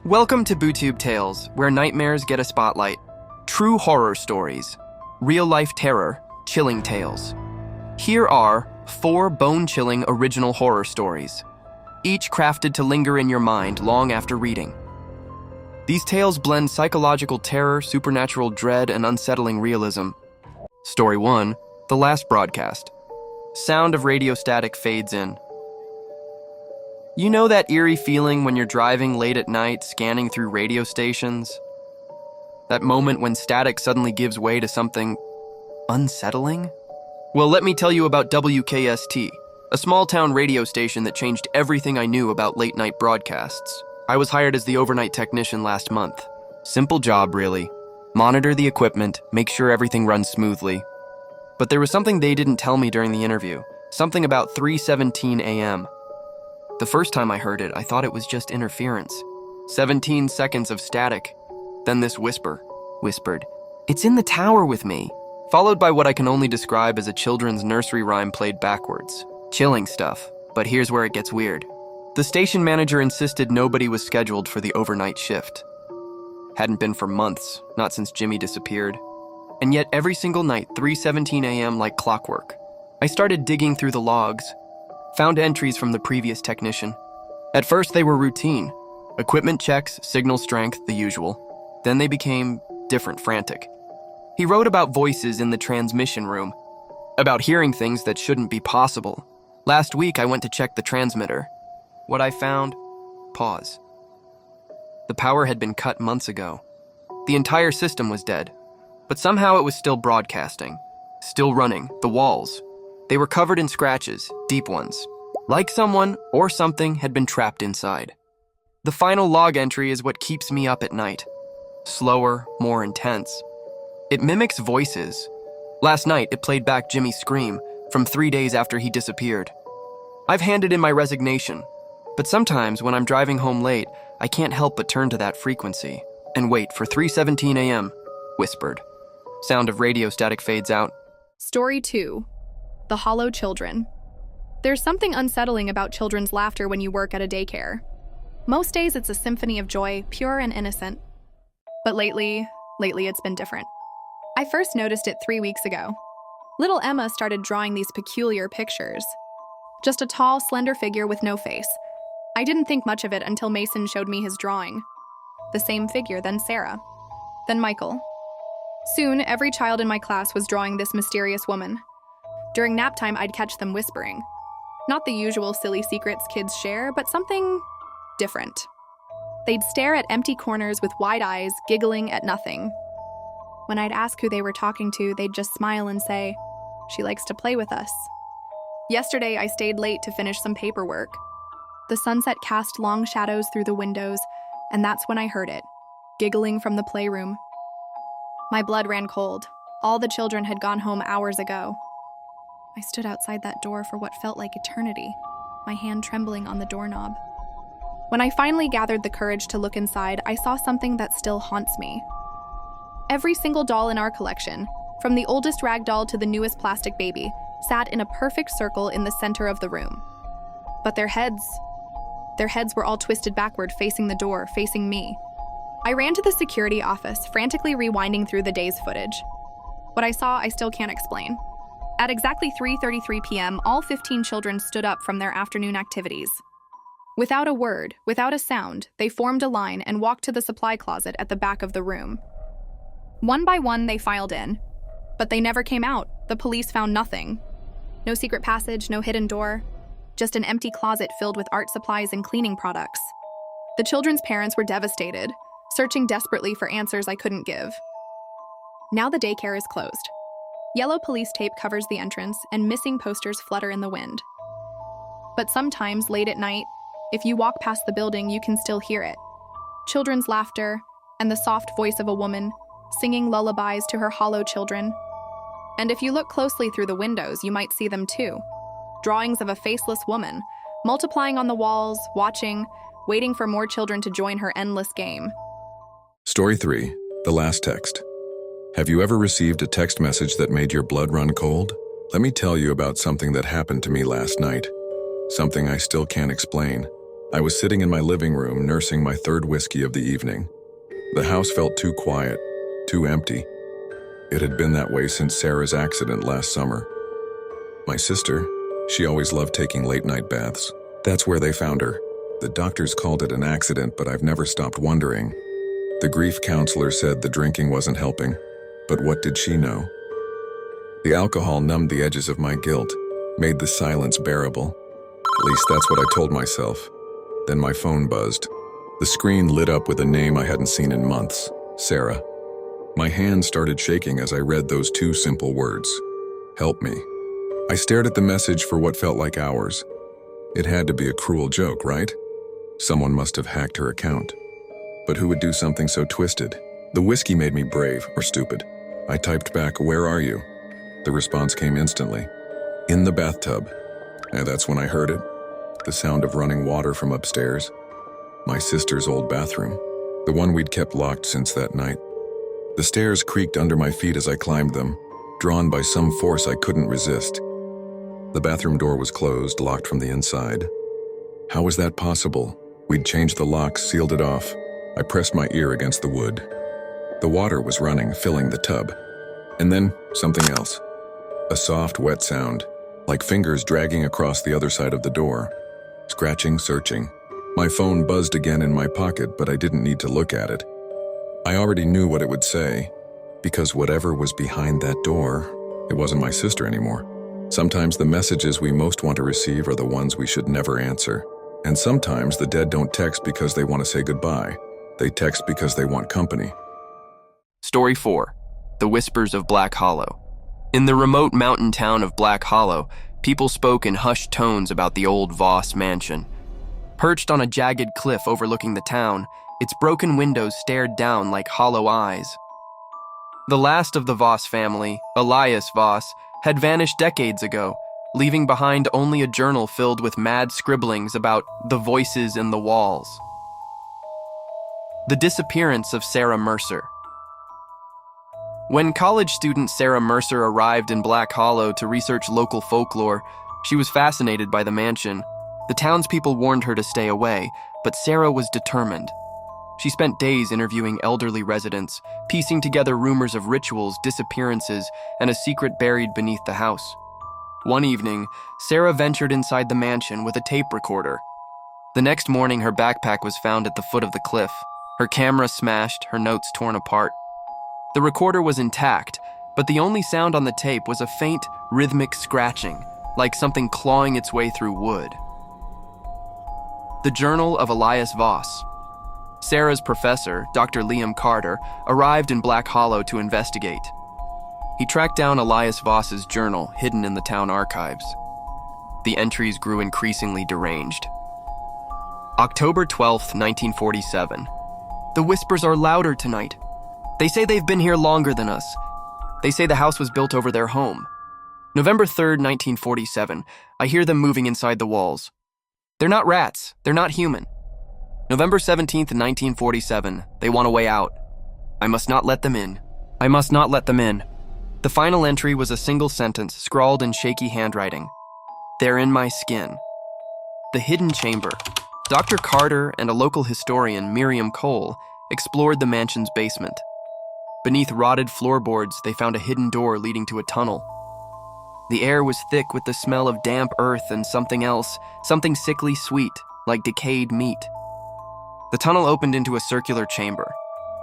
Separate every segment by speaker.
Speaker 1: Welcome to BooTube Tales, where nightmares get a spotlight. True horror stories, real-life terror, chilling tales. Here are 4 bone-chilling original horror stories, each crafted to linger in your mind long after reading. These tales blend psychological terror, supernatural dread, and unsettling realism. Story 1, The Last Broadcast. Sound of radio static fades in. You know that eerie feeling when you're driving late at night, scanning through radio stations? That moment when static suddenly gives way to something unsettling? Well, let me tell you about WKST, a small-town radio station that changed everything I knew about late-night broadcasts. I was hired as the overnight technician last month. Simple job, really. Monitor the equipment, make sure everything runs smoothly. But there was something they didn't tell me during the interview, something about 3:17 a.m. The first time I heard it, I thought it was just interference. 17 seconds of static. Then this whispered, "It's in the tower with me," followed by what I can only describe as a children's nursery rhyme played backwards. Chilling stuff, but here's where it gets weird. The station manager insisted nobody was scheduled for the overnight shift. Hadn't been for months, not since Jimmy disappeared. And yet every single night, 3:17 a.m. like clockwork. I started digging through the logs, found entries from the previous technician. At first they were routine. Equipment checks, signal strength, the usual. Then they became different, frantic. He wrote about voices in the transmission room, about hearing things that shouldn't be possible. Last week I went to check the transmitter. What I found? Pause. The power had been cut months ago. The entire system was dead. But somehow it was still broadcasting. Still running, the walls. They were covered in scratches, deep ones. Like someone or something had been trapped inside. The final log entry is what keeps me up at night. Slower, more intense. It mimics voices. Last night, it played back Jimmy's scream from 3 days after he disappeared. I've handed in my resignation, but sometimes when I'm driving home late, I can't help but turn to that frequency and wait for 3:17 a.m., whispered. Sound of radio static fades out.
Speaker 2: Story 2. The Hollow Children. There's something unsettling about children's laughter when you work at a daycare. Most days it's a symphony of joy, pure and innocent. But lately it's been different. I first noticed it 3 weeks ago. Little Emma started drawing these peculiar pictures. Just a tall, slender figure with no face. I didn't think much of it until Mason showed me his drawing. The same figure, then Sarah, then Michael. Soon, every child in my class was drawing this mysterious woman. During nap time, I'd catch them whispering. Not the usual silly secrets kids share, but something different. They'd stare at empty corners with wide eyes, giggling at nothing. When I'd ask who they were talking to, they'd just smile and say, "She likes to play with us." Yesterday, I stayed late to finish some paperwork. The sunset cast long shadows through the windows, and that's when I heard it, giggling from the playroom. My blood ran cold. All the children had gone home hours ago. I stood outside that door for what felt like eternity, my hand trembling on the doorknob. When I finally gathered the courage to look inside, I saw something that still haunts me. Every single doll in our collection, from the oldest rag doll to the newest plastic baby, sat in a perfect circle in the center of the room. But their heads were all twisted backward, facing the door, facing me. I ran to the security office, frantically rewinding through the day's footage. What I saw, I still can't explain. At exactly 3:33 p.m., all 15 children stood up from their afternoon activities. Without a word, without a sound, they formed a line and walked to the supply closet at the back of the room. One by one, they filed in, but they never came out. The police found nothing. No secret passage, no hidden door, just an empty closet filled with art supplies and cleaning products. The children's parents were devastated, searching desperately for answers I couldn't give. Now the daycare is closed. Yellow police tape covers the entrance, and missing posters flutter in the wind. But sometimes, late at night, if you walk past the building, you can still hear it. Children's laughter, and the soft voice of a woman, singing lullabies to her hollow children. And if you look closely through the windows, you might see them too. Drawings of a faceless woman, multiplying on the walls, watching, waiting for more children to join her endless game.
Speaker 3: Story 3, The Last Text. Have you ever received a text message that made your blood run cold? Let me tell you about something that happened to me last night. Something I still can't explain. I was sitting in my living room nursing my third whiskey of the evening. The house felt too quiet, too empty. It had been that way since Sarah's accident last summer. My sister, she always loved taking late-night baths. That's where they found her. The doctors called it an accident, but I've never stopped wondering. The grief counselor said the drinking wasn't helping, but what did she know? The alcohol numbed the edges of my guilt, made the silence bearable. At least that's what I told myself. Then my phone buzzed. The screen lit up with a name I hadn't seen in months, Sarah. My hand started shaking as I read those two simple words, "Help me." I stared at the message for what felt like hours. It had to be a cruel joke, right? Someone must have hacked her account. But who would do something so twisted? The whiskey made me brave, or stupid. I typed back, "Where are you?" The response came instantly. "In the bathtub." And that's when I heard it. The sound of running water from upstairs. My sister's old bathroom. The one we'd kept locked since that night. The stairs creaked under my feet as I climbed them, drawn by some force I couldn't resist. The bathroom door was closed, locked from the inside. How was that possible? We'd changed the locks, sealed it off. I pressed my ear against the wood. The water was running, filling the tub. And then, something else. A soft, wet sound, like fingers dragging across the other side of the door. Scratching, searching. My phone buzzed again in my pocket, but I didn't need to look at it. I already knew what it would say, because whatever was behind that door, it wasn't my sister anymore. Sometimes the messages we most want to receive are the ones we should never answer. And sometimes the dead don't text because they want to say goodbye. They text because they want company.
Speaker 1: Story 4. The Whispers of Black Hollow. In the remote mountain town of Black Hollow, people spoke in hushed tones about the old Voss mansion. Perched on a jagged cliff overlooking the town, its broken windows stared down like hollow eyes. The last of the Voss family, Elias Voss, had vanished decades ago, leaving behind only a journal filled with mad scribblings about the voices in the walls. The disappearance of Sarah Mercer. When college student Sarah Mercer arrived in Black Hollow to research local folklore, she was fascinated by the mansion. The townspeople warned her to stay away, but Sarah was determined. She spent days interviewing elderly residents, piecing together rumors of rituals, disappearances, and a secret buried beneath the house. One evening, Sarah ventured inside the mansion with a tape recorder. The next morning, her backpack was found at the foot of the cliff, her camera smashed, her notes torn apart. The recorder was intact, but the only sound on the tape was a faint, rhythmic scratching, like something clawing its way through wood. The Journal of Elias Voss. Sarah's professor, Dr. Liam Carter, arrived in Black Hollow to investigate. He tracked down Elias Voss's journal, hidden in the town archives. The entries grew increasingly deranged. October 12th, 1947. The whispers are louder tonight. They say they've been here longer than us. They say the house was built over their home. November 3rd, 1947. I hear them moving inside the walls. They're not rats. They're not human. November 17th, 1947. They want a way out. I must not let them in. I must not let them in. The final entry was a single sentence scrawled in shaky handwriting. They're in my skin. The hidden chamber. Dr. Carter and a local historian, Miriam Cole, explored the mansion's basement. Beneath rotted floorboards, they found a hidden door leading to a tunnel. The air was thick with the smell of damp earth and something else, something sickly sweet, like decayed meat. The tunnel opened into a circular chamber.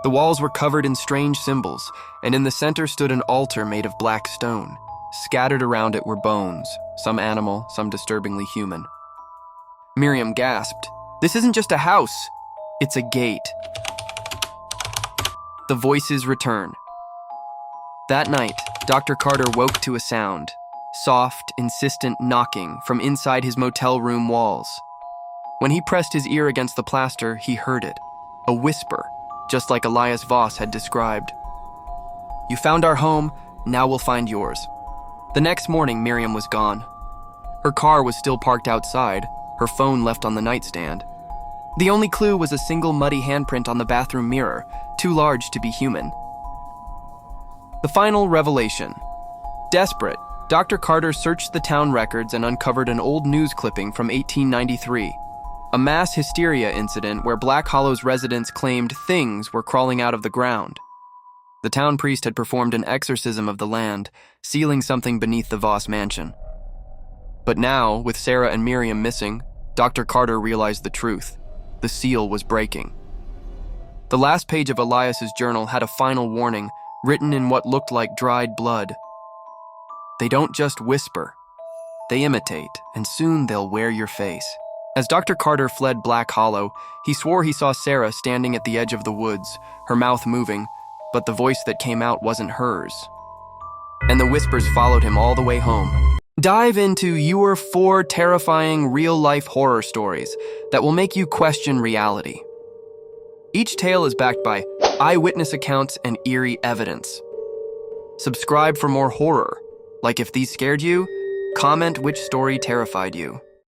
Speaker 1: The walls were covered in strange symbols, and in the center stood an altar made of black stone. Scattered around it were bones, some animal, some disturbingly human. Miriam gasped. This isn't just a house, it's a gate. The voices return. That night, Dr. Carter woke to a sound, soft, insistent knocking from inside his motel room walls. When he pressed his ear against the plaster, he heard it, a whisper, just like Elias Voss had described. You found our home, now we'll find yours. The next morning, Miriam was gone. Her car was still parked outside, her phone left on the nightstand. The only clue was a single muddy handprint on the bathroom mirror, too large to be human. The final revelation. Desperate, Dr. Carter searched the town records and uncovered an old news clipping from 1893. a mass hysteria incident where Black Hollow's residents claimed things were crawling out of the ground. The town priest had performed an exorcism of the land, sealing something beneath the Voss mansion. But now, with Sarah and Miriam missing, Dr. Carter realized the truth. The seal was breaking. The last page of Elias's journal had a final warning, written in what looked like dried blood. They don't just whisper. They imitate, and soon they'll wear your face. As Dr. Carter fled Black Hollow, he swore he saw Sarah standing at the edge of the woods, her mouth moving, but the voice that came out wasn't hers. And the whispers followed him all the way home. Dive into your 4 terrifying real-life horror stories that will make you question reality. Each tale is backed by eyewitness accounts and eerie evidence. Subscribe for more horror. Like if these scared you, comment which story terrified you.